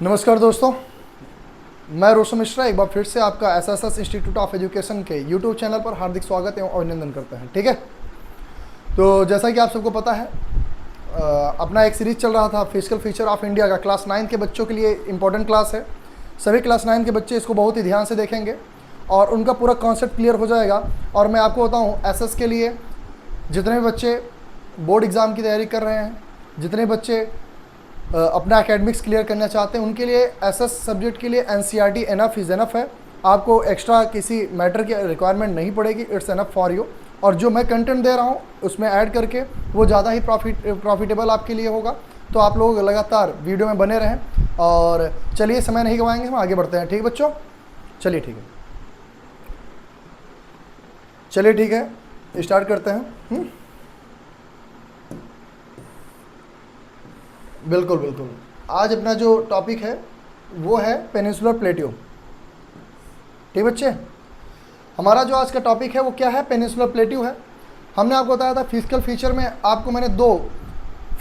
नमस्कार दोस्तों, मैं रोशन मिश्रा एक बार फिर से आपका एसएसएस इंस्टीट्यूट ऑफ एजुकेशन के यूट्यूब चैनल पर हार्दिक स्वागत एवं अभिनंदन करते हैं। ठीक है, तो जैसा कि आप सबको पता है, अपना एक सीरीज चल रहा था फिजिकल फीचर ऑफ इंडिया का। क्लास 9 के बच्चों के लिए इंपॉर्टेंट क्लास है। सभी क्लास 9 के बच्चे इसको बहुत ही ध्यान से देखेंगे और उनका पूरा कॉन्सेप्ट क्लियर हो जाएगा। और मैं आपको बताऊँ, एसएस के लिए जितने भी बच्चे बोर्ड एग्ज़ाम की तैयारी कर रहे हैं, जितने बच्चे अपना एकेडमिक्स क्लियर करना चाहते हैं, उनके लिए एसएस सब्जेक्ट के लिए एनसीईआरटी एनफ इज़ एनफ है। आपको एक्स्ट्रा किसी मैटर की रिक्वायरमेंट नहीं पड़ेगी, इट्स एनफ फॉर यू। और जो मैं कंटेंट दे रहा हूँ उसमें ऐड करके वो ज़्यादा ही प्रॉफिटेबल आपके लिए होगा। तो आप लोग लगातार वीडियो में बने रहें। और चलिए, समय नहीं गवाएंगे, हम आगे बढ़ते हैं। ठीक बच्चों, चलिए ठीक है, चलिए ठीक है, स्टार्ट करते हैं। बिल्कुल बिल्कुल। आज अपना जो टॉपिक है वो है पेनिनसुलर प्लेट्यू। ठीक बच्चे, हमारा जो आज का टॉपिक है वो क्या है? पेनिनसुलर प्लेट्यू है। हमने आपको बताया था फिजिकल फीचर में आपको मैंने दो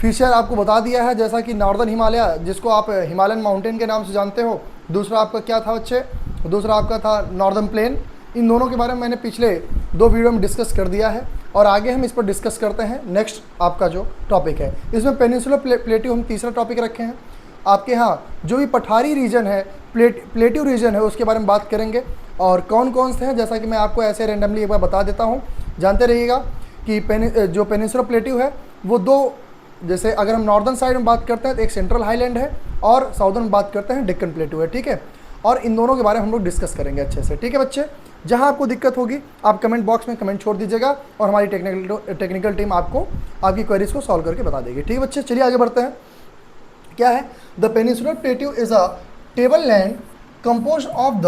फीचर आपको बता दिया है, जैसा कि नॉर्दर्न हिमालय, जिसको आप हिमालयन माउंटेन के नाम से जानते हो। दूसरा आपका क्या था बच्चे? दूसरा आपका था नॉर्दर्न प्लेन। इन दोनों के बारे में मैंने पिछले दो वीडियो में डिस्कस कर दिया है और आगे हम इस पर डिस्कस करते हैं। नेक्स्ट आपका जो टॉपिक है, इसमें पेनिनसुलर प्लेट्यू हम तीसरा टॉपिक रखे हैं। आपके यहाँ जो भी पठारी रीजन है, प्लेट्यू रीजन है, उसके बारे में बात करेंगे और कौन कौन से हैं, जैसा कि मैं आपको ऐसे रेंडमली एक बार बता देता हूँ। जानते रहिएगा कि जो पेनिनसुलर प्लेट्यू है वो दो, जैसे अगर हम नॉर्दर्न साइड में बात करते हैं तो एक सेंट्रल हाईलैंड है और साउदर्न में बात करते हैं डेक्कन प्लेट्यू है। ठीक है, और इन दोनों के बारे में हम लोग डिस्कस करेंगे अच्छे से। ठीक है बच्चे, जहां आपको दिक्कत होगी आप कमेंट बॉक्स में कमेंट छोड़ दीजिएगा और हमारी टेक्निकल टीम आपको आपकी क्वेरीज को सॉल्व करके बता देगी। ठीक है बच्चे, चलिए आगे बढ़ते हैं। क्या है? The peninsular plateau is a table land compose of the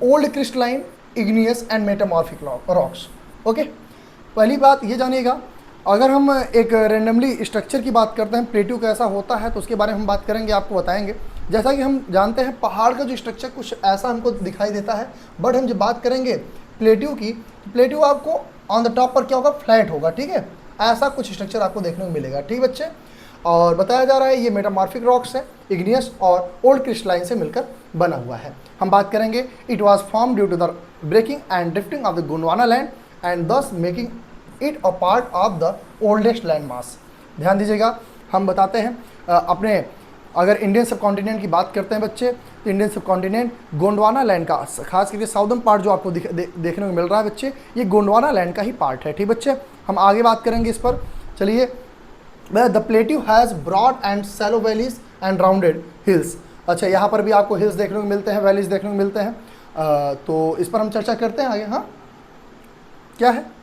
old crystalline, igneous and metamorphic rocks. Okay, पहली बात ये जानिएगा, अगर हम एक रेंडमली स्ट्रक्चर की बात करते हैं, प्लेट्यू कैसा होता है, तो उसके बारे में हम बात करेंगे, आपको बताएंगे। जैसा कि हम जानते हैं पहाड़ का जो स्ट्रक्चर कुछ ऐसा हमको दिखाई देता है, बट हम जब बात करेंगे प्लेट्यू की, तो प्लेट्यू आपको ऑन द टॉप पर क्या होगा? फ्लैट होगा। ठीक है, ऐसा कुछ स्ट्रक्चर आपको देखने को मिलेगा। ठीक बच्चे, और बताया जा रहा है ये मेटामॉर्फिक रॉक्स है, इग्नियस और ओल्ड क्रिस्टलाइन से मिलकर बना हुआ है। हम बात करेंगे it was form due to the breaking and drifting of the Gondwana land and thus making it a part of the oldest land mass. ध्यान दीजिएगा, हम बताते हैं अपने अगर इंडियन सब कॉन्टिनेंट की बात करते हैं बच्चे, तो इंडियन सब कॉन्टिनेंट गोंडवाना लैंड का, खास करके साउदर्न पार्ट जो आपको देखने को मिल रहा है बच्चे, ये गोंडवाना लैंड का ही पार्ट है। ठीक बच्चे, हम आगे बात करेंगे इस पर। चलिए, the plateau has broad and shallow valleys and rounded hills. अच्छा, यहाँ पर भी आपको हिल्स देखने को मिलते हैं, वैलीज देखने को मिलते हैं। तो इस पर हम चर्चा करते हैं आगे। हाँ, क्या है?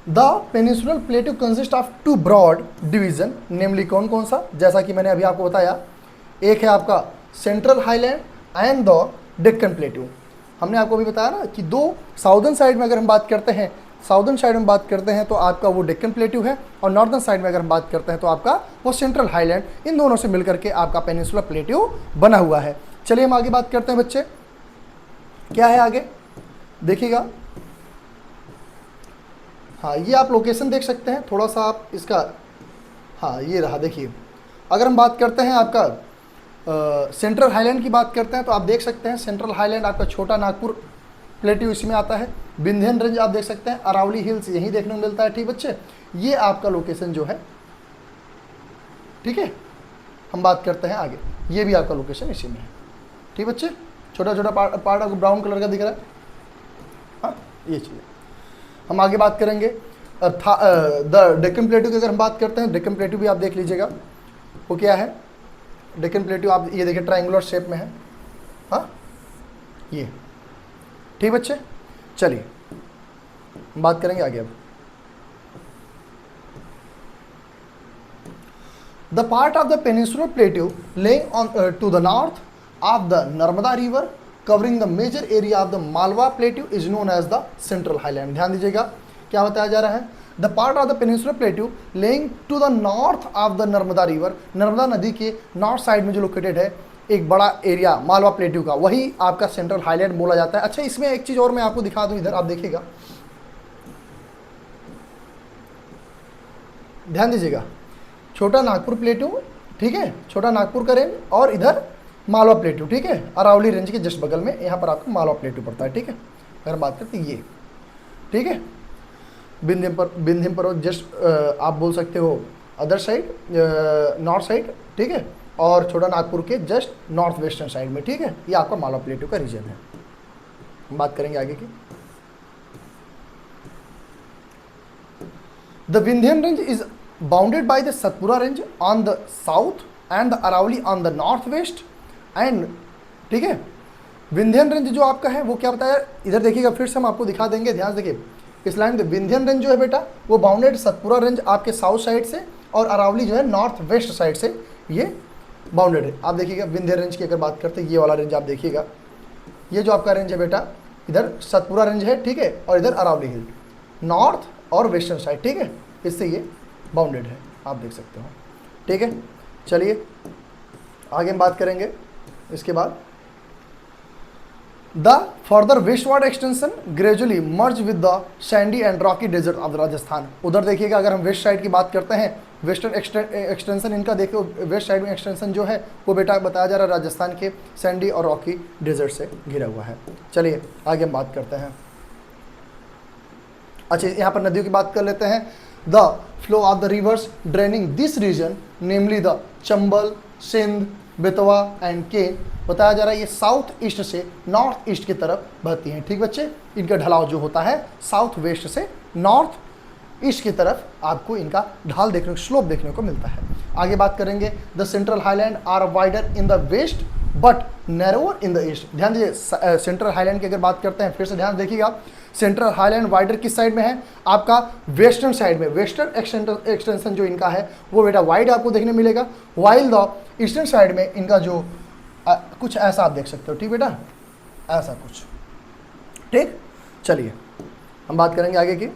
The peninsular plateau consist of two broad division, namely कौन कौन सा? जैसा कि मैंने अभी आपको बताया, एक है आपका central highland and the Deccan plateau. हमने आपको अभी बताया ना कि दो साउदर्न साइड में अगर हम बात करते हैं, साउदर्न साइड में बात करते हैं तो आपका वो डेक्कन प्लेट्यू है, और नॉर्दर्न साइड में अगर हम बात करते हैं तो आपका वो सेंट्रल हाईलैंड। इन दोनों से मिलकर के आपका पेनिनसुलर प्लेट्यू बना हुआ है। चलिए हम आगे बात करते हैं बच्चे, क्या है आगे देखिएगा। हाँ, ये आप लोकेशन देख सकते हैं, थोड़ा सा आप इसका, हाँ ये रहा, देखिए। अगर हम बात करते हैं आपका सेंट्रल हाईलैंड की बात करते हैं तो आप देख सकते हैं सेंट्रल हाईलैंड आपका छोटा नागपुर प्लेट्यू इसमें आता है। विंध्यन रेंज आप देख सकते हैं, अरावली हिल्स यहीं देखने को मिलता है। ठीक बच्चे, ये आपका लोकेशन जो है, ठीक है, हम बात करते हैं आगे, ये भी आपका लोकेशन इसी में है। ठीक बच्चे, छोटा छोटा पार्ट आपको ब्राउन कलर का दिख रहा है। हाँ, ये चीज़ हम आगे बात करेंगे। द डेक्कन प्लेट्यू की अगर हम बात करते हैं, डेक्कन प्लेट्यू भी आप देख लीजिएगा, वो क्या है? डेक्कन प्लेट्यू आप ये देखिए ट्रायंगुलर शेप में है। हाँ, ये ठीक बच्चे, चलिए हम बात करेंगे आगे। अब the part of the peninsular plateau lying on to the north of the Narmada river covering the major area of the Malwa plateau is known as the central highland. ध्यान दीजिएगा, क्या बताया जा रहा है? The part of the peninsular plateau lying to the north of the Narmada river, Narmada नदी के north side में जो लोकेटेड है एक बड़ा एरिया मालवा प्लेट्यू का, वही आपका सेंट्रल हाईलैंड बोला जाता है। अच्छा, इसमें एक चीज़ और मैं आपको दिखा दूं, इधर आप देखिएगा, ध्यान दीजिएगा। छोटा नागपुर प्लेट्यू ठीक है, छोटा नागपुर का रेंज और इधर मालवा प्लेटू, ठीक है, अरावली रेंज के जस्ट बगल में यहाँ पर आपका मालवा प्लेटू पड़ता है, ठीक है। अगर हम बात करते हैं ये, ठीक है, विंध्यम पर्वत जस्ट आप बोल सकते हो अदर साइड, नॉर्थ साइड, ठीक है, और छोटा नागपुर के जस्ट नॉर्थ वेस्टर्न साइड में, ठीक है, ये आपका मालवा प्लेटू का रीजन है। हम बात करेंगे आगे की। The Vindhyan range is bounded by the Satpura range on the south and the Aravali on the north west end, ठीक है, विंध्यन रेंज जो आपका है वो क्या बताया, इधर देखिएगा, फिर से हम आपको दिखा देंगे, ध्यान से देखिए इस लाइन में। विंध्यन रेंज जो है बेटा वो बाउंडेड सतपुरा रेंज आपके साउथ साइड से और अरावली जो है नॉर्थ वेस्ट साइड से ये बाउंडेड है। आप देखिएगा विंध्यन रेंज की अगर बात करते हैं, ये वाला रेंज आप देखिएगा, ये जो आपका रेंज है बेटा इधर सतपुरा रेंज है, ठीक है, और इधर अरावली हिल नॉर्थ और वेस्टर्न साइड, ठीक है, इससे ये बाउंडेड है, आप देख सकते हो, ठीक है। चलिए आगे हम बात करेंगे इसके बाद। The further westward extension gradually merge with the sandy and rocky desert of Rajasthan. उधर देखिएगा, अगर हम वेस्ट साइड की बात करते हैं, वेस्टर्न एक्सटेंशन इनका देखो, वेस्ट साइड में एक्सटेंशन जो है वो बेटा बताया जा रहा है राजस्थान के सैंडी और रॉकी डेजर्ट से घिरा हुआ है। चलिए आगे हम बात करते हैं। अच्छा, यहाँ पर नदियों की बात कर लेते हैं। The flow of the rivers draining this region namely the Chambal, Sindh, Betwa and Ken, बताया जा रहा है ये साउथ ईस्ट से नॉर्थ ईस्ट की तरफ बहती हैं, ठीक बच्चे। इनका ढलाव जो होता है साउथ वेस्ट से नॉर्थ ईस्ट की तरफ आपको इनका ढाल देखने को, स्लोप देखने को मिलता है। आगे बात करेंगे। The central highland are wider in the west but narrower in the east. ध्यान दीजिए, सेंट्रल हाईलैंड की अगर बात करते हैं, फिर से ध्यान देखिएगा, सेंट्रल हाईलैंड वाइडर किस साइड में है, आपका वेस्टर्न साइड में। वेस्टर्न एक्सटेंशन जो इनका है वो बेटा वाइड आपको देखने मिलेगा, वाइल द ईस्टर्न साइड में इनका जो कुछ ऐसा आप देख सकते हो, ठीक बेटा, ऐसा कुछ, ठीक। चलिए हम बात करेंगे आगे की।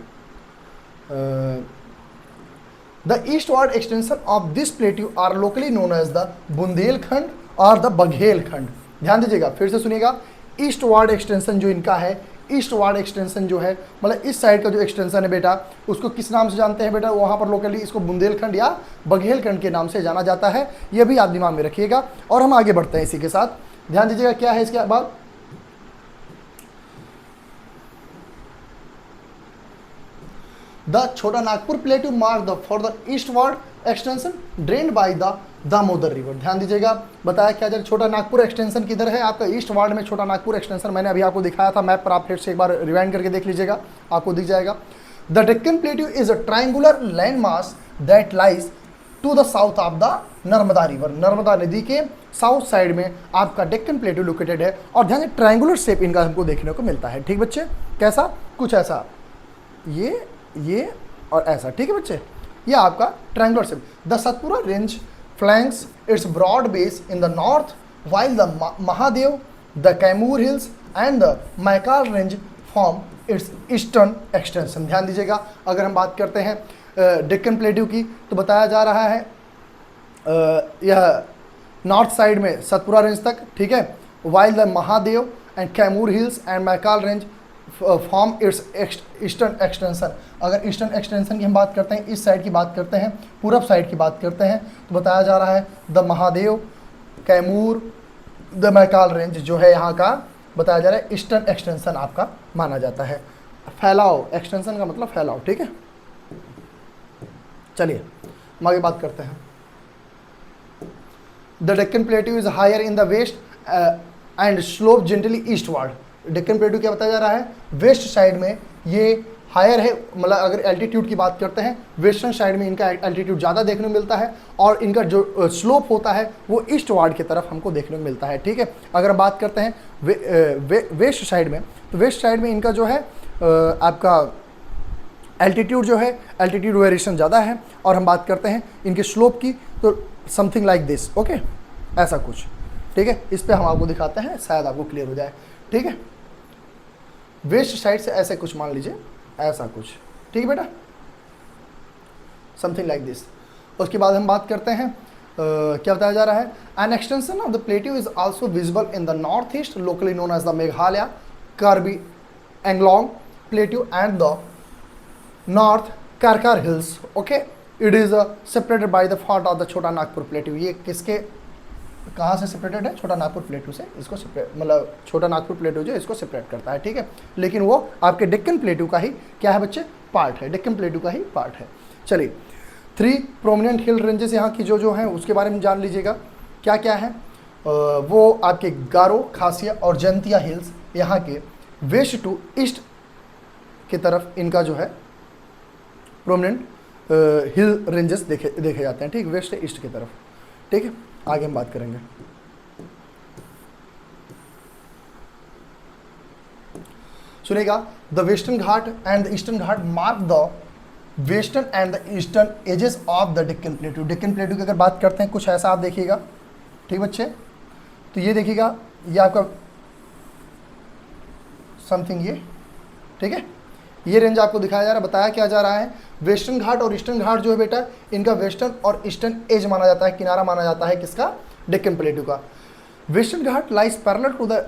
The eastward extension of this plateau are locally known as the Bundelkhand और द बघेलखंड। ध्यान दीजिएगा, फिर से सुनिएगा, ईस्टवर्ड एक्सटेंशन जो इनका है, ईस्टवर्ड एक्सटेंशन जो है मतलब इस साइड का जो एक्सटेंशन है बेटा उसको किस नाम से जानते हैं बेटा, वहाँ पर लोकली इसको बुंदेलखंड या बघेलखंड के नाम से जाना जाता है। ये भी आप दिमाग में रखिएगा। और हम आगे बढ़ते हैं इसी के साथ, ध्यान दीजिएगा क्या है इसके बाद। The Chota Nagpur plateau mark the for eastward extension drained by the Damodar river. ध्यान दीजिएगा, बताया क्या जाए, छोटा नागपुर एक्सटेंशन किधर है आपका, ईस्ट वार्ड में छोटा नागपुर एक्सटेंशन मैंने अभी आपको दिखाया था मैप पर, आप फिर से एक बार रिवाइंड करके देख लीजिएगा, आपको दिख जाएगा। The Deccan plateau is a triangular land mass that lies to the south of the Narmada river. Narmada नदी के साउथ साइड में आपका डेक्कन प्लेट्यू लोकेटेड है। और ध्यान दीजिए, ट्राइंगुलर शेप इनका हमको देखने को मिलता है, ठीक बच्चे, कैसा, कुछ ऐसा, ये और ऐसा, ठीक है बच्चे, ये आपका triangular shape. The Satpura range flanks its broad base in the north, while the Mahadev, the Kaimur hills and the Maikal range form its eastern extension। ध्यान दीजिएगा, अगर हम बात करते हैं डेक्कन प्लेट्यू की तो बताया जा रहा है यह नॉर्थ साइड में सतपुरा रेंज तक, ठीक है, while the Mahadev and Kaimur hills and Maikal range form it's eastern extension. अगर ईस्टर्न एक्सटेंशन की हम बात करते हैं, इस साइड की बात करते हैं, पूरब साइड की बात करते हैं, तो बताया जा रहा है the Mahadev, Kaimur, the Maikal range जो है यहाँ का बताया जा रहा है ईस्टर्न एक्सटेंशन आपका माना जाता है। फैलाव, एक्सटेंशन का मतलब फैलाव, ठीक है। चलिए हम आगे बात करते हैं। The Deccan plateau is higher in the west and slope gently eastward. Deccan plateau क्या बताया जा रहा है, वेस्ट साइड में ये हायर है, मतलब अगर एल्टीट्यूड की बात करते हैं वेस्टर्न साइड में इनका एल्टीट्यूड ज़्यादा देखने को मिलता है और इनका जो स्लोप होता है वो ईस्ट वार्ड की तरफ हमको देखने को मिलता है, ठीक है। अगर बात करते हैं वेस्ट साइड में, तो वेस्ट साइड में इनका जो है आपका एल्टीट्यूड जो है, एल्टीट्यूड वेरिएशन ज़्यादा है। और हम बात करते हैं इनके स्लोप की, तो समथिंग लाइक दिस, ओके, ऐसा कुछ, ठीक है। इस पर हम आपको दिखाते हैं, शायद आपको क्लियर हो जाए, ठीक है। वेस्ट साइड से ऐसे कुछ मान लीजिए, ऐसा कुछ, ठीक है बेटा, समथिंग लाइक दिस। उसके बाद हम बात करते हैं क्या बताया जा रहा है, an extension of the plateau is also visible in the north east locally known as the Meghalaya Karbi Anglong plateau and the north Cachar hills, okay. It is separated by the fault of the Chota Nagpur plateau. ये किसके कहाँ से separated है? छोटा Nagpur plateau से इसको separate, मतलब छोटा नागपुर प्लेट्यू जो इसको सेपरेट करता है, ठीक है। लेकिन वो आपके डेक्कन प्लेट्यू का ही क्या है बच्चे? पार्ट है, डेक्कन प्लेट्यू का ही पार्ट है। चलिए 3 प्रोमिनेंट हिल रेंजेस यहाँ की जो हैं उसके बारे में जान लीजिएगा। क्या क्या है? वो आपके गारो, खासिया और जयंतिया हिल्स यहाँ के वेस्ट टू ईस्ट की तरफ इनका जो है प्रोमिनेंट हिल रेंजेस देखे जाते हैं, ठीक, वेस्ट से ईस्ट की तरफ, ठीक है। आगे हम बात करेंगे। सुनिएगा, the western Ghat and the eastern Ghat mark the western and the eastern edges of the Deccan plateau. Deccan plateau की अगर बात करते हैं कुछ ऐसा आप देखिएगा, ठीक बच्चे। तो ये देखिएगा, ये आपका समथिंग ये, ठीक है, ये रेंज आपको दिखाया जा रहा है। बताया क्या जा रहा है? वेस्टर्न घाट और ईस्टर्न घाट जो है बेटा, इनका वेस्टर्न और ईस्टर्न एज माना जाता है, किनारा माना जाता है किसका? डेक्कन प्लेट्यू का। Western Ghat lies parallel to the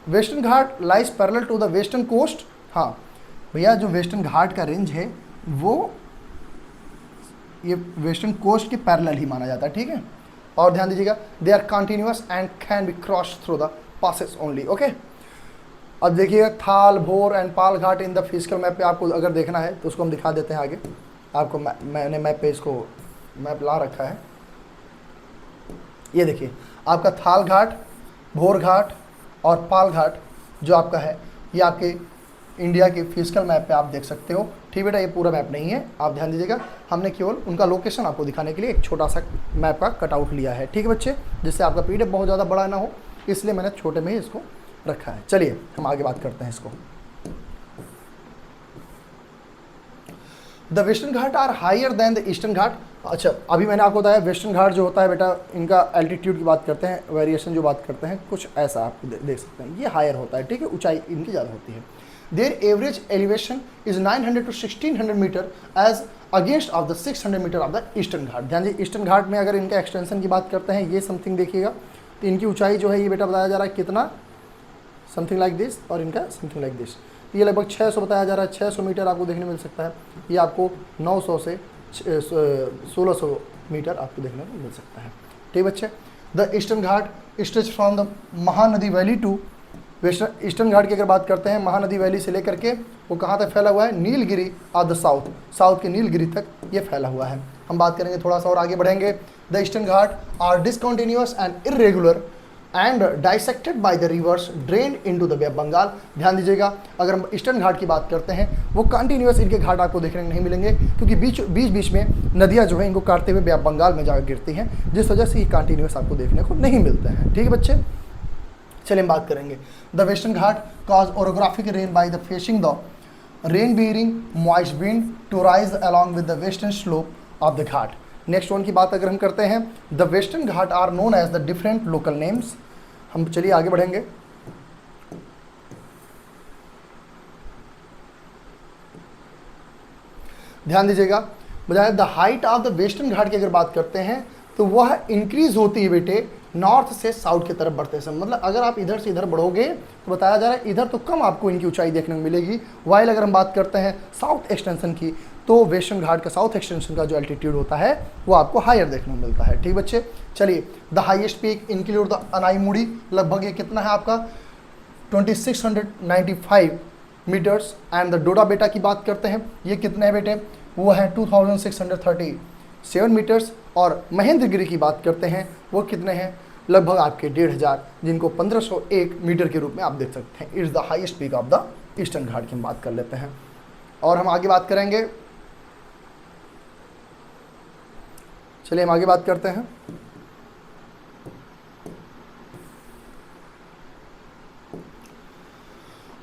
western Ghat lies parallel to the western coast. हाँ भैया, जो वेस्टर्न घाट का रेंज है वो ये वेस्टर्न कोस्ट के पैरेलल ही माना जाता है, ठीक है। और ध्यान दीजिएगा, they are continuous and can be cross through the passes only, okay. अब देखिएगा, Thal, Bhor and Pal Ghat in the physical map पे आपको अगर देखना है तो उसको हम दिखा देते हैं आगे आपको। मैंने मैप पे इसको मैप ला रखा है। ये देखिए, आपका थाल घाट, भोर घाट और पाल घाट जो आपका है, ये आपके इंडिया के फिजिकल मैप पे आप देख सकते हो, ठीक बेटा। ये पूरा मैप नहीं है, आप ध्यान दीजिएगा। हमने केवल उनका लोकेशन आपको दिखाने के लिए एक छोटा सा मैप का कटआउट लिया है, ठीक है बच्चे, जिससे आपका पीडीएफ बहुत ज़्यादा बड़ा ना हो, इसलिए मैंने छोटे में ही इसको रखा है। चलिए हम आगे बात करते हैं इसको। The western Ghat are higher than the eastern Ghat. अच्छा, अभी मैंने आपको बताया वेस्टर्न घाट जो होता है बेटा, इनका एल्टीट्यूड की बात करते हैं, वेरिएशन जो बात करते हैं, कुछ ऐसा आप देख सकते हैं। ये हायर होता है, ठीक है, ऊंचाई इनकी ज़्यादा होती है। Their average elevation is 900 to 1600 metre as against of the 600 metre of the eastern Ghat. ध्यान दीजिए, ईस्टर्न घाट में अगर इनका एक्सटेंशन की बात करते हैं, ये समथिंग देखिएगा, तो इनकी ऊंचाई जो है ये बेटा बताया जा रहा है कितना, समथिंग लाइक दिस, और इनका समथिंग लाइक दिस। ये लगभग 600 बताया जा रहा है, 600 मीटर आपको देखने मिल सकता है। ये आपको 900 से 1600 मीटर आपको देखने को मिल सकता है, ठीक बच्चे। The eastern Ghat stretch from the Mahanadi valley to western. Eastern Ghat की अगर बात करते हैं, महानदी वैली से लेकर के वो कहाँ तक फैला हुआ है? Nilgiri of the south, south के नीलगिरी तक ये फैला हुआ है। हम बात करेंगे, थोड़ा सा और आगे बढ़ेंगे। The eastern Ghat are discontinuous and irregular and dissected by the rivers drain into the bay of Bengal. ध्यान दीजिएगा, अगर हम ईस्टर्न घाट की बात करते हैं, वो कंटिन्यूअस इनके घाट आपको देखने को नहीं मिलेंगे, क्योंकि बीच बीच में नदियाँ जो है इनको काटते हुए बे ऑफ बंगाल में जाकर गिरती हैं, जिस वजह से ये कंटिन्यूअस आपको देखने को नहीं मिलते हैं, ठीक है बच्चे। चलिए हम बात करेंगे। The western Ghat cause orographic rain by the facing the rain bearing moist wind to rise along with the western slope of the Ghat. Next one की बात अगर हम करते हैं, the western Ghat are known as the different local names. हम चलिए आगे बढ़ेंगे। ध्यान दीजिएगा, बजाय the height of the western Ghat की अगर बात करते हैं तो वह इंक्रीज होती है बेटे नॉर्थ से साउथ की तरफ बढ़ते समय। मतलब अगर आप इधर से इधर बढ़ोगे तो बताया जा रहा है इधर तो कम आपको इनकी ऊंचाई देखने को मिलेगी, वाइल अगर हम बात करते हैं साउथ एक्सटेंशन की, तो वेस्टर्न घाट का साउथ एक्सटेंशन का जो एल्टीट्यूड होता है वो आपको हायर देखने को मिलता है, ठीक बच्चे। चलिए, the highest peak include the Anamudi, लगभग ये कितना है आपका 2695 मीटर्स। एंड द डोडा बेटा की बात करते हैं, ये कितने हैं बेटे? वो है 2637 मीटर्स। और महेंद्रगिरी की बात करते हैं, वो कितने हैं? लगभग आपके 1500, जिनको 1501 मीटर के रूप में आप देख सकते हैं। It's the highest peak of the eastern Ghat की हम बात कर लेते हैं। और हम आगे बात करेंगे, चलिए हम आगे बात करते हैं।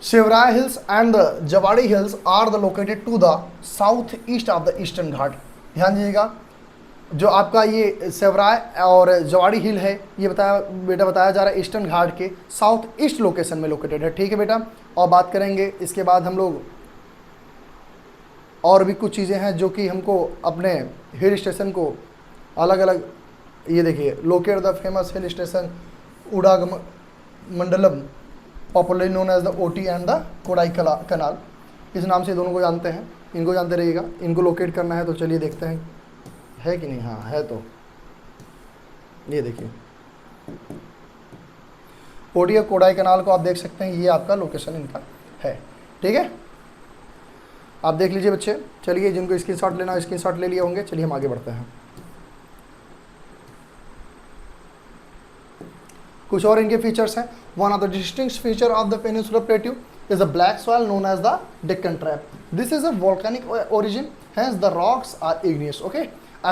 Shevaroy hills and the Javadi hills are the located to the south east of the eastern Ghat. ध्यान दीजिएगा, जो आपका ये सेवराय और जवाड़ी हिल है, ये बताया जा रहा है ईस्टर्न घाट के साउथ ईस्ट लोकेशन में लोकेटेड है, ठीक है बेटा। और बात करेंगे इसके बाद हम लोग और भी कुछ चीज़ें हैं जो कि हमको अपने हिल स्टेशन को अलग अलग, ये देखिए, locate the famous hill station Udagamandalam, popularly known as the Ooty and the Kodaikanal, इस नाम से दोनों को जानते हैं। इनको जानते रहिएगा। इनको लोकेट करना है तो चलिए देखते हैं है कि नहीं। हाँ है, तो ये देखिए ओडिया कोडाई कैनाल को आप देख सकते हैं, ये आपका लोकेशन इनका है। ठीक है, आप देख लीजिए बच्चे। चलिए जिनको स्क्रीनशॉट लेना है स्क्रीनशॉट ले लिए होंगे। चलिए हम आगे बढ़ते हैं। कुछ और इनके फीचर्स हैं। One of the distinct feature of the peninsular plateau is a black soil known as the Deccan Trap. This is a volcanic origin, hence the rocks are igneous. Okay,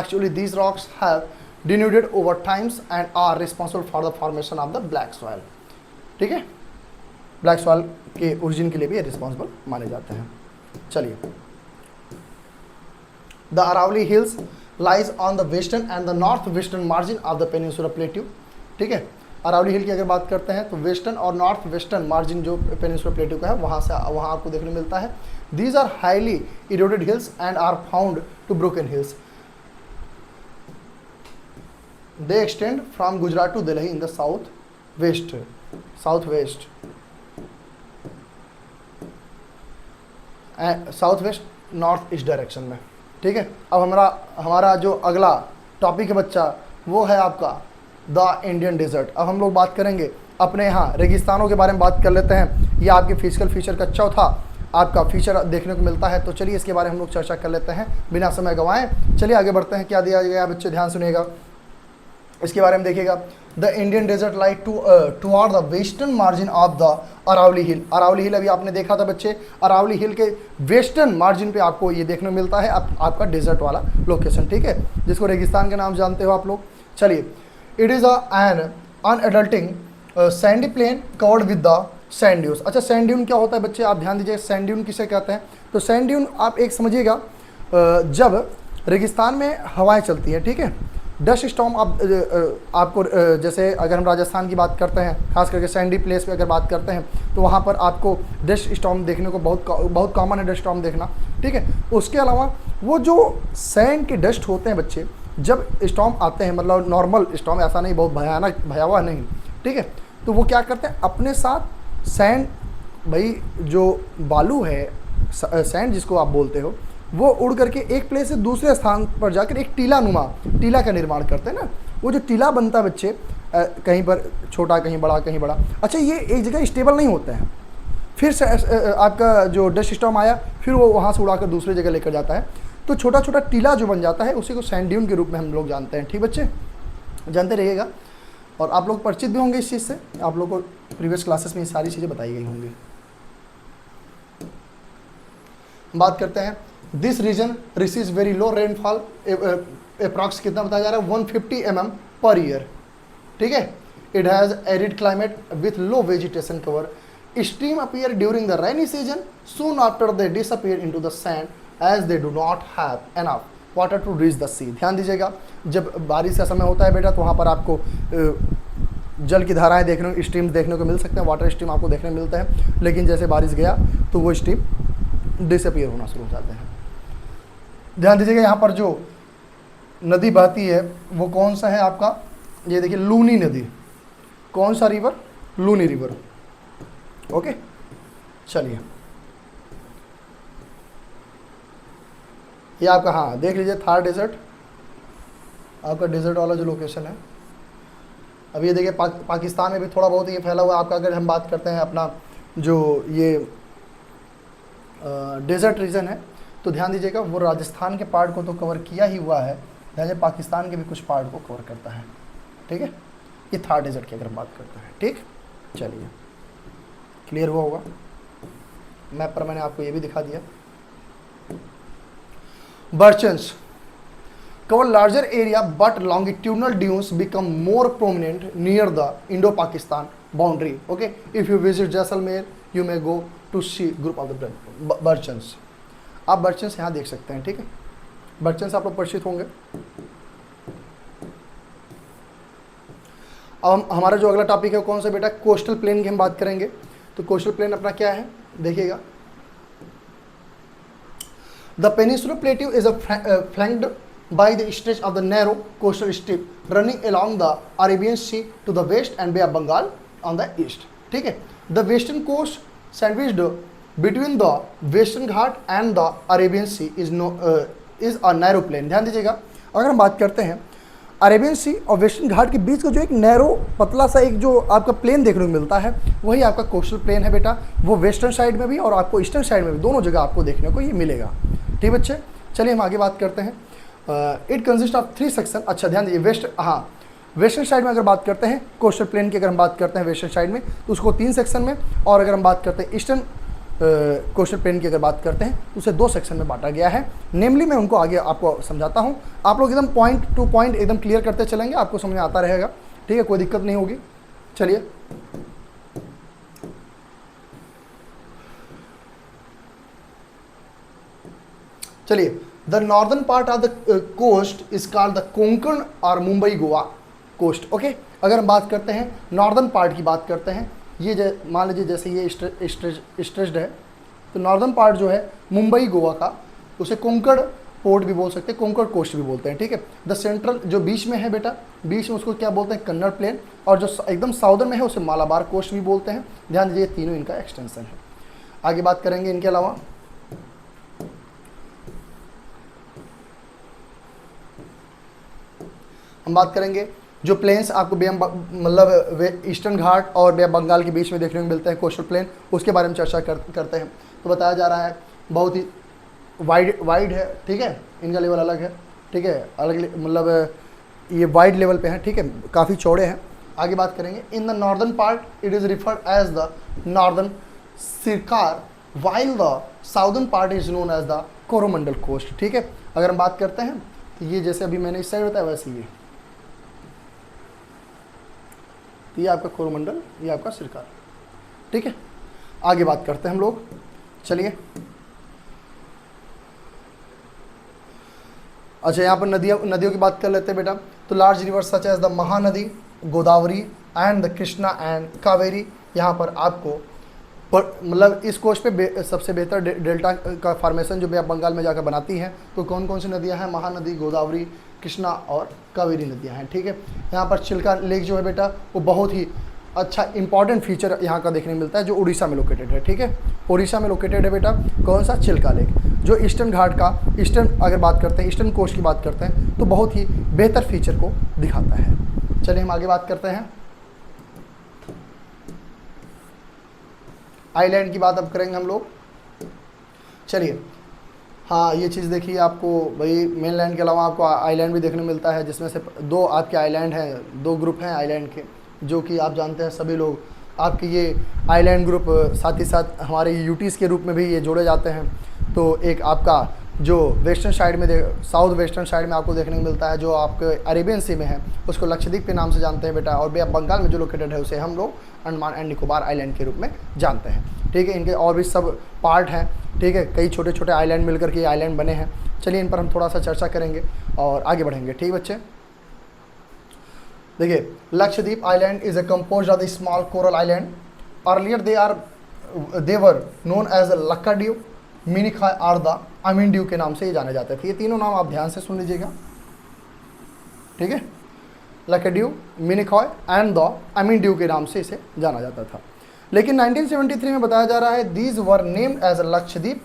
actually these rocks have denuded over times and are responsible for the formation of the black soil. ठीक है, black soil के origin के लिए भी ये responsible माने जाते हैं। चलिए, the Aravali hills lies on the western and the north western margin of the peninsular plateau. ठीक है, अरावली हिल की अगर बात करते हैं तो वेस्टर्न और नॉर्थ वेस्टर्न मार्जिन जो पेनिनसुलर प्लेट्यू का है वहाँ आपको देखने मिलता है। These are highly eroded hills and are found to broken hills. They extend from Gujarat to Delhi in the south west north east direction में। ठीक है, अब हमारा जो अगला टॉपिक है बच्चा वो है आपका द इंडियन डेजर्ट। अब हम लोग बात करेंगे अपने यहाँ रेगिस्तानों के बारे में बात कर लेते हैं। ये आपके फिजिकल फीचर का चौथा आपका फीचर देखने को मिलता है। तो चलिए इसके बारे में हम लोग चर्चा कर लेते हैं बिना समय गंवाएं। चलिए आगे बढ़ते हैं। क्या दिया गया बच्चे, ध्यान सुनिएगा, इसके बारे में देखिएगा। The Indian desert like toward the western margin of the Aravali hill. Aravali hill अभी आपने देखा था बच्चे, अरावली हिल के वेस्टर्न मार्जिन पे आपको ये देखने को मिलता है आपका डेजर्ट वाला लोकेशन। ठीक है, जिसको रेगिस्तान के नाम जानते हो आप लोग। चलिए, it is an undulating sandy plain covered with the sand dunes. अच्छा, सैंड ड्यून क्या होता है बच्चे, आप ध्यान दीजिए। सैंड ड्यून किसे कहते हैं? तो सैंड ड्यून आप एक समझिएगा, जब रेगिस्तान में हवाएं चलती हैं, ठीक है, डस्ट स्टॉर्म आपको जैसे अगर हम राजस्थान की बात करते हैं, खास करके सैंडी प्लेस पे अगर बात करते हैं, तो वहाँ पर आपको डस्ट स्टॉर्म देखने को बहुत कॉमन है डस्ट स्टॉर्म देखना। ठीक है, उसके अलावा वो जो सैंड के डस्ट होते हैं बच्चे, जब स्टॉर्म आते हैं, मतलब नॉर्मल स्टॉर्म, ऐसा नहीं बहुत भयावह नहीं, ठीक है, तो वो क्या करते हैं अपने साथ सैंड, भाई जो बालू है सैंड जिसको आप बोलते हो, वो उड़ करके एक प्लेस से दूसरे स्थान पर जाकर एक टीला का निर्माण करते हैं ना। वो जो टीला बनता है बच्चे, कहीं पर छोटा कहीं बड़ा। अच्छा, ये एक जगह स्टेबल नहीं होता है, फिर से आपका जो डस्ट स्टॉर्म आया, फिर वो वहाँ से उड़ाकर दूसरी जगह लेकर जाता है, तो छोटा छोटा टीला जो बन जाता है उसी को सैंड ड्यून के रूप में हम लोग जानते हैं। ठीक बच्चे, जानते रहिएगा, और आप लोग परिचित भी होंगे इस चीज़ से, आप लोग को प्रीवियस क्लासेस में ये सारी चीज़ें बताई गई होंगी। बात करते हैं, this region receives very low rainfall, approx कितना बताया जा रहा है, 150 mm पर ईयर। ठीक है, it has arid climate with low vegetation cover. Stream appear during the rainy season, soon after they disappear into the sand as they do not have enough water to reach the sea. ध्यान दीजिएगा, जब बारिश का समय होता है बेटा, तो वहाँ पर आपको जल की धाराएं देखने, स्ट्रीम देखने को मिल सकते हैं, वाटर स्ट्रीम आपको देखने मिलते हैं, लेकिन जैसे बारिश गया तो वो स्ट्रीम डिसअपीयर होना शुरू हो जाते हैं। ध्यान दीजिएगा, यहाँ पर जो नदी बहती है वो कौन सा है आपका, ये देखिए लूनी नदी। कौन सा रिवर? लूनी रिवर। ओके, चलिए ये आपका, हाँ देख लीजिए, थार डेजर्ट आपका डेजर्ट वाला जो लोकेशन है। अब ये देखिए पाकिस्तान में भी थोड़ा बहुत ये फैला हुआ है आपका। अगर हम बात करते हैं अपना जो ये डेजर्ट रीजन है, तो ध्यान दीजिएगा वो राजस्थान के पार्ट को तो कवर किया ही हुआ है, ध्यान पाकिस्तान के भी कुछ पार्ट को कवर करता है। ठीक है, ये थार डेजर्ट की अगर हम बात करते हैं। ठीक, चलिए क्लियर हुआ होगा। मैप पर मैंने आपको ये भी दिखा दिया। Birchens cover larger area, but longitudinal dunes become more prominent near the Indo-Pakistan boundary. Okay, if you visit Jaisalmer, you may go to see group of the Birchens. आप Birchens यहाँ देख सकते हैं। ठीक है, Birchens आप लोग परिचित होंगे। अब हमारा जो अगला टॉपिक है कौन सा बेटा, कोस्टल प्लेन की हम बात करेंगे। तो कोस्टल प्लेन अपना क्या है देखिएगा। The peninsular plateau is flanked by the stretch of the narrow coastal strip running along the Arabian Sea to the west and Bay of Bengal on the east. ठीक है, the western coast sandwiched between the western Ghat and the Arabian sea is a narrow plain. ध्यान दीजिएगा, अगर हम बात करते हैं Arabian सी और वेस्टर्न घाट के बीच का जो एक नैरो पतला सा एक जो आपका प्लेन देखने को मिलता है वही आपका कोस्टल प्लेन है बेटा। वो वेस्टर्न साइड में भी और आपको ईस्टर्न साइड में भी दोनों जगह आपको देखने को ये मिलेगा। ठीक बच्चे, चलिए हम आगे बात करते हैं। It consist of 3 section. अच्छा ध्यान दीजिए, वेस्टर्न साइड में अगर बात करते हैं कोस्टल प्लेन की, अगर हम बात करते हैं वेस्टर्न साइड में तो उसको 3 सेक्शन में, और अगर हम बात करते हैं ईस्टर्न कोस्टल प्लेन की अगर बात करते हैं तो उसे 2 सेक्शन में बांटा गया है। नेमली मैं उनको आगे आपको समझाता हूँ, आप लोग एकदम पॉइंट टू पॉइंट एकदम क्लियर करते चलेंगे, आपको समझ में आता रहेगा। ठीक है, कोई दिक्कत नहीं होगी। चलिए the northern part of the coast is called the Konkan और मुंबई गोवा कोस्ट। ओके, अगर हम बात करते हैं नॉर्दर्न पार्ट की बात करते हैं, ये मान लीजिए जैसे ये स्ट्रेच्ड है, तो नॉर्दर्न पार्ट जो है मुंबई गोवा का, उसे कोंकण पोर्ट भी बोल सकते हैं, कोंकण कोस्ट भी बोलते हैं। ठीक है, द सेंट्रल जो बीच में है बेटा, बीच में उसको क्या बोलते हैं, कन्नड़ प्लेन, और जो एकदम साउदर्न में है उसे मालाबार कोस्ट भी बोलते हैं। ध्यान दीजिए, तीनों इनका एक्सटेंशन है। आगे बात करेंगे इनके अलावा, हम बात करेंगे जो प्लेन्स आपको मतलब ईस्टर्न घाट और बे बंगाल के बीच में देखने को मिलते हैं कोस्टल प्लेन, उसके बारे में चर्चा करते हैं। तो बताया जा रहा है बहुत ही वाइड है। ठीक है, इनका लेवल अलग है। ठीक है, अलग मतलब ये वाइड लेवल पे है। ठीक है, काफ़ी चौड़े हैं। आगे बात करेंगे, in the northern part it is referred as the northern Circar while the southern part is known as the Coromandel coast. ठीक है, अगर हम बात करते हैं तो ये जैसे अभी मैंने इस साइड बताया वैसे ये आपका कोरोमंडल, ये आपका सिरकार। ठीक है, आगे बात करते हैं हम लोग। चलिए, अच्छा यहाँ पर नदियों की बात कर लेते हैं बेटा। तो large river such as the Mahanadi, Godavari and the Krishna and Kaveri, यहाँ पर आपको मतलब इस कोस्ट पे सबसे बेहतर डेल्टा का फॉर्मेशन जो बे ऑफ बंगाल में जाकर बनाती हैं। तो कौन कौन सी नदियाँ हैं, महानदी, गोदावरी, कृष्णा और कावेरी नदियाँ हैं। ठीक है, यहाँ पर चिल्का लेक जो है बेटा वो बहुत ही अच्छा इंपॉर्टेंट फीचर यहाँ का देखने को मिलता है, जो उड़ीसा में लोकेटेड है। ठीक है, उड़ीसा में लोकेटेड है बेटा, कौन सा, चिल्का लेक, जो ईस्टर्न घाट का अगर बात करते हैं ईस्टर्न कोस्ट की बात करते हैं तो बहुत ही बेहतर फीचर को दिखाता है। चलिए हम आगे बात करते हैं, आइलैंड की बात अब करेंगे हम लोग। चलिए, हाँ ये चीज़ देखिए, आपको भाई मेन लैंड के अलावा आपको आइलैंड भी देखने मिलता है, जिसमें से 2 आपके आइलैंड हैं, 2 ग्रुप हैं आइलैंड के, जो कि आप जानते हैं सभी लोग। आपके ये आइलैंड ग्रुप साथ ही साथ हमारे यूटीज़ के रूप में भी ये जोड़े जाते हैं। तो एक आपका जो वेस्टर्न साइड में साउथ वेस्टर्न साइड में आपको देखने को मिलता है, जो आपके अरेबियन सी में है, उसको लक्षद्वीप के नाम से जानते हैं बेटा, और बे ऑफ बंगाल में जो लोकेटेड है उसे हम लोग अंडमान एंड निकोबार आइलैंड के रूप में जानते हैं। ठीक है, इनके और भी सब पार्ट हैं। ठीक है, कई छोटे छोटे आइलैंड मिलकर के आइलैंड बने हैं। चलिए इन पर हम थोड़ा सा चर्चा करेंगे और आगे बढ़ेंगे। ठीक बच्चे, देखिए Lakshadweep island is a compose of the small coral island. Earlier they were known as Laccadive, Minicoy और द अमीनड्यू के नाम से ये जाने जाते थे। ये तीनों नाम आप ध्यान से सुन लीजिएगा। ठीक है, लक्काड्यू, मिनिकॉय एंड द अमीनड्यू के नाम से इसे जाना जाता था। लेकिन 1973 में बताया जा रहा है these were named as Lakshadweep.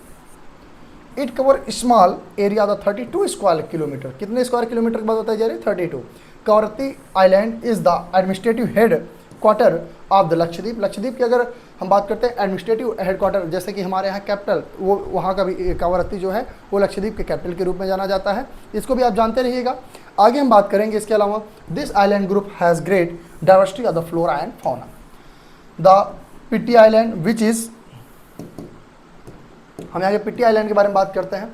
It cover small area the 32 square kilometre. कितने स्क्वायर किलोमीटर की बात बताई जा रही है, 32। Kavaratti island is the administrative headquarter of the Lakshadweep. Lakshadweep की अगर हम बात करते हैं एडमिनिस्ट्रेटिव हेड क्वार्टर, जैसे कि हमारे यहाँ कैपिटल, वो वहाँ का भी कवरत्ती जो है वो लक्षद्वीप के कैपिटल के रूप में जाना जाता है। इसको भी आप जानते रहिएगा। आगे हम बात करेंगे इसके अलावा, this island group has great diversity of the flora and fauna. The Pitti island which is, हम यहाँ पिट्टी आइलैंड के बारे में बात करते हैं।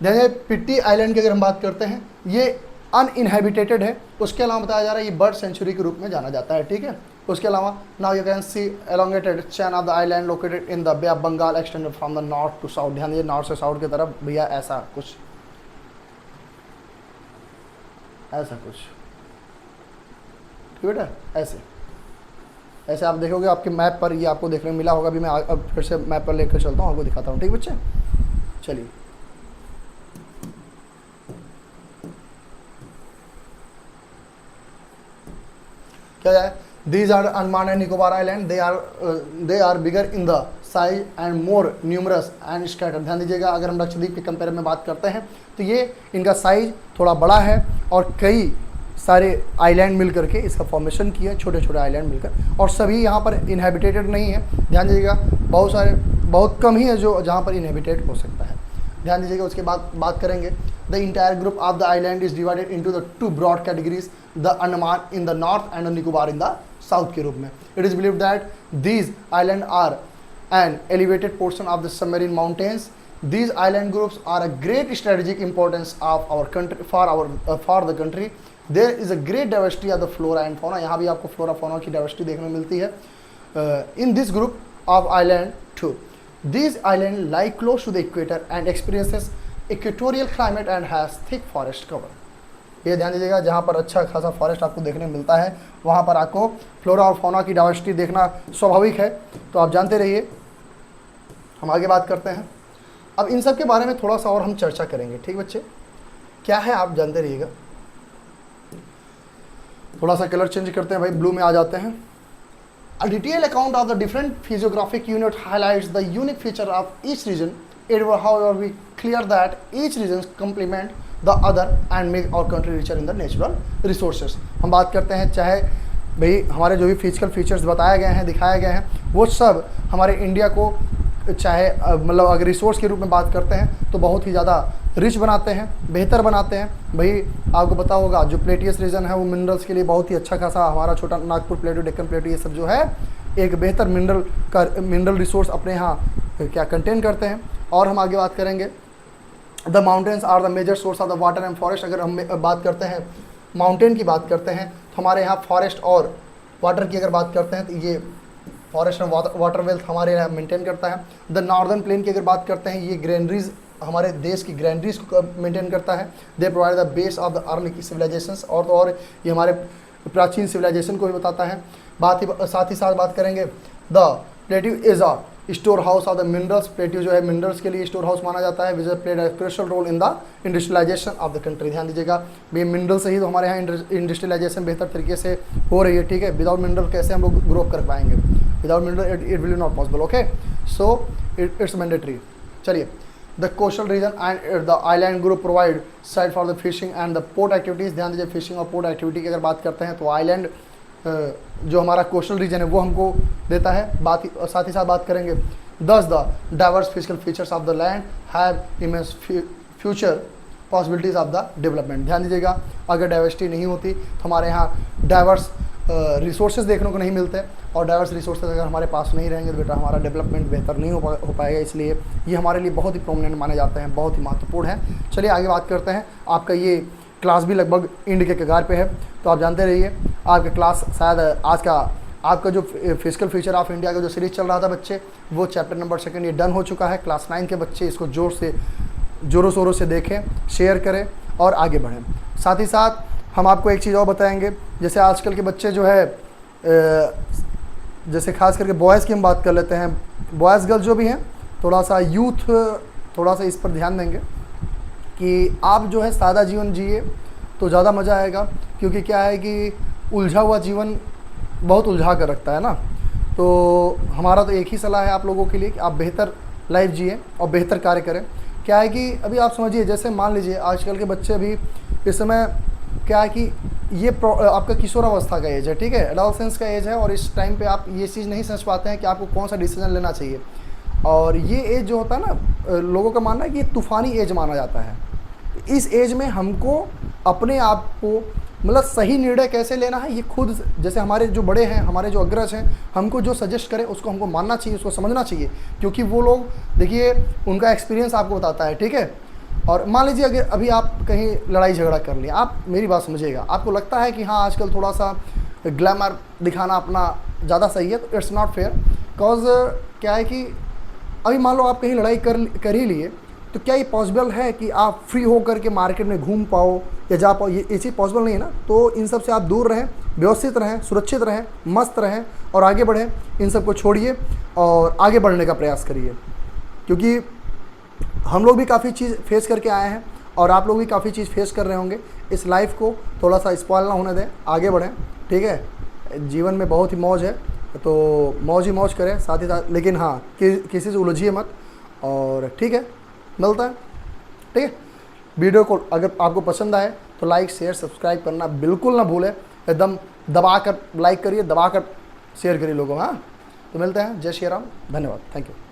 ध्यान, पिट्टी आइलैंड की अगर हम बात करते हैं ये अनइनहेबिटेटेड है। उसके अलावा बताया जा रहा है ये बर्ड सेंचुरी के रूप में जाना जाता है। ठीक है, उसके अलावा now you can see elongated chain of the island located in the bay of Bengal extended from the north to south. ध्यान, ये नॉर्थ से साउथ की तरफ भैया ऐसा कुछ ठीक बेटा, ऐसे आप देखोगे आपके मैप पर, ये आपको देखने को मिला होगा। अभी मैं अब फिर से मैप पर लेकर चलता हूँ, आपको दिखाता हूँ। ठीक बच्चे, चलिए क्या है, these are Andaman and Nicobar island, they are bigger in the size and more numerous and scatter. ध्यान दीजिएगा, अगर हम लक्षद्वीप के कंपेयर में बात करते हैं तो ये इनका साइज थोड़ा बड़ा है और कई सारे आइलैंड मिल करके इसका फॉर्मेशन किया है, छोटे छोटे आइलैंड मिलकर, और सभी यहाँ पर इनहेबिटेटेड नहीं है। ध्यान दीजिएगा, बहुत कम ही है जो जहाँ पर इनहेबिटेड हो सकता है। ध्यान दीजिएगा, उसके बाद बात करेंगे, the entire group of the island is divided into the two broad categories, the Andaman in the north and the Nicobar in the south के रूप में। It is believed that these island are an elevated portion of the submarine mountains. These island groups are a great strategic importance of our country for the country. There is a great diversity of the flora and fauna. यहाँ भी आपको flora fauna की diversity देखने मिलती है in this group of island too. These islands lie close to the equator and experiences equatorial climate and has thick forest cover. ये ध्यान दीजिएगा, जहाँ पर अच्छा खासा फॉरेस्ट आपको देखने मिलता है वहाँ पर आपको फ्लोरा और फौना की डाइवर्सिटी देखना स्वाभाविक है। तो आप जानते रहिए, हम आगे बात करते हैं। अब इन सब के बारे में थोड़ा सा और हम चर्चा करेंगे, ठीक बच्चे, क्या है आप जानते रहिएगा। थोड़ा सा कलर चेंज करते हैं भाई, ब्लू में आ जाते हैं। A detailed account of the different physiographic unit highlights the unique feature of each region. It will, however, be clear that each region complement the other and make our country richer in the natural resources. हम बात करते हैं, चाहे भाई हमारे जो भी physical features बताए गए हैं, दिखाए गए हैं, वो सब हमारे इंडिया को, चाहे मतलब अगर रिसोर्स के रूप में बात करते हैं तो बहुत ही ज़्यादा रिच बनाते हैं, बेहतर बनाते हैं। भाई आपको पता होगा, जो प्लेटियस रीजन है वो मिनरल्स के लिए बहुत ही अच्छा खासा, हमारा छोटा नागपुर प्लेटू, डेक्कन प्लेटू, ये सब जो है एक बेहतर मिनरल रिसोर्स अपने यहाँ क्या कंटेन करते हैं। और हम आगे बात करेंगे, the mountains are the major source of the water and forest. अगर हम बात करते हैं माउंटेन की बात करते हैं तो हमारे यहाँ फॉरेस्ट और वाटर की अगर बात करते हैं तो ये फॉरेस्ट एंड वाटर वेल्थ हमारे यहाँ मेंटेन करता है। द नॉर्दर्न प्लेन की अगर बात करते हैं, ये ग्रैंडरीज, हमारे देश की ग्रैंडरीज को मेंटेन करता है। They provide the base of the early civilisations, और ये हमारे प्राचीन सिविलाइजेशन को भी बताता है। साथ ही साथ बात करेंगे, the plateau is a store house of the minerals. Plateau जो है मिनरल्स के लिए स्टोर हाउस माना जाता है, which played a crucial role in the industrialisation of the country. ध्यान दीजिएगा, ये मिनरल से ही तो हमारे यहाँ इंडस्ट्रियलाइजेशन बेहतर तरीके से हो रही है, ठीक है। विदाउट मिनरल कैसे हम लोग ग्रो कर पाएंगे? Without mineral it will not possible, okay. So it's mandatory. चलिए, the coastal region and the island group provide site for the fishing and the port activities. ध्यान दीजिए, फिशिंग और पोर्ट एक्टिविटी की अगर बात करते हैं तो आइलैंड जो हमारा कोस्टल रीजन है वो हमको देता है। साथ ही साथ बात करेंगे, दस the diverse physical features of the land have immense future possibilities of the development. ध्यान दीजिएगा, अगर डाइवर्सिटी नहीं होती तो हमारे यहाँ डाइवर्स रिसोर्सेज देखने को नहीं मिलते, और डाइवर्स रिसोर्सेज अगर हमारे पास नहीं रहेंगे तो बेटा हमारा डेवलपमेंट बेहतर नहीं हो पाएगा। इसलिए ये हमारे लिए बहुत ही प्रोमिनेंट माने जाते हैं, बहुत ही महत्वपूर्ण है। चलिए आगे बात करते हैं। आपका ये क्लास भी लगभग एंड के कगार पे है, तो आप जानते रहिए आपका क्लास शायद आज का आपका जो फिजिकल फीचर ऑफ इंडिया का जो सीरीज चल रहा था बच्चे, वो चैप्टर नंबर 2 ये डन हो चुका है। क्लास 9 के बच्चे इसको ज़ोरों शोरों से देखें, शेयर करें और आगे बढ़ें। साथ ही साथ हम आपको एक चीज़ और बताएंगे, जैसे आजकल के बच्चे जो है, जैसे खास करके बॉयज़ की हम बात कर लेते हैं, बॉयज़ गर्ल्स जो भी हैं, थोड़ा सा यूथ थोड़ा सा इस पर ध्यान देंगे कि आप जो है सादा जीवन जिए तो ज़्यादा मज़ा आएगा, क्योंकि क्या है कि उलझा हुआ जीवन बहुत उलझा कर रखता है ना। तो हमारा तो एक ही सलाह है आप लोगों के लिए कि आप बेहतर लाइफ जिए और बेहतर कार्य करें। क्या है कि अभी आप समझिए, जैसे मान लीजिए आजकल के बच्चे अभी इस समय क्या है कि ये आपका किशोरावस्था का एज है, ठीक है, एडोलसेंस का एज है, और इस टाइम पे आप ये चीज़ नहीं समझ पाते हैं कि आपको कौन सा डिसीजन लेना चाहिए। और ये एज जो होता है ना, लोगों का मानना है कि ये तूफ़ानी एज माना जाता है। इस एज में हमको अपने आप को मतलब सही निर्णय कैसे लेना है, ये खुद, जैसे हमारे जो बड़े हैं, हमारे जो अग्रज हैं, हमको जो सजेस्ट करें उसको हमको मानना चाहिए, उसको समझना चाहिए, क्योंकि वो लोग देखिए उनका एक्सपीरियंस आपको बताता है, ठीक है। और मान लीजिए अगर अभी आप कहीं लड़ाई झगड़ा कर लिया, आप मेरी बात समझिएगा, आपको लगता है कि हाँ आजकल थोड़ा सा ग्लैमर दिखाना अपना ज़्यादा सही है, तो इट्स नॉट फेयर। बिकॉज क्या है कि अभी मान लो आप कहीं लड़ाई कर ही लिए, तो क्या ये पॉसिबल है कि आप फ्री हो करके मार्केट में घूम पाओ या जा पाओ? ये चीज़ पॉसिबल नहीं है ना। तो इन सब से आप दूर रहें, व्यवस्थित रहें, सुरक्षित रहें, मस्त रहें और आगे बढ़ें। इन सब को छोड़िए और आगे बढ़ने का प्रयास करिए, क्योंकि हम लोग भी काफ़ी चीज़ फेस करके आए हैं और आप लोग भी काफ़ी चीज़ फेस कर रहे होंगे। इस लाइफ को थोड़ा सा स्पॉइल ना होने दें, आगे बढ़ें, ठीक है। जीवन में बहुत ही मौज है, तो मौज ही मौज करें साथ ही साथ, लेकिन हाँ किसी से उलझिए मत। और ठीक है, मिलता है, ठीक है। वीडियो को अगर आपको पसंद आए तो लाइक शेयर सब्सक्राइब करना बिल्कुल ना भूलें, एकदम दबा कर लाइक करिए, दबा कर शेयर करिए लोगों। हाँ, तो मिलते हैं। जय श्री राम, धन्यवाद, थैंक यू।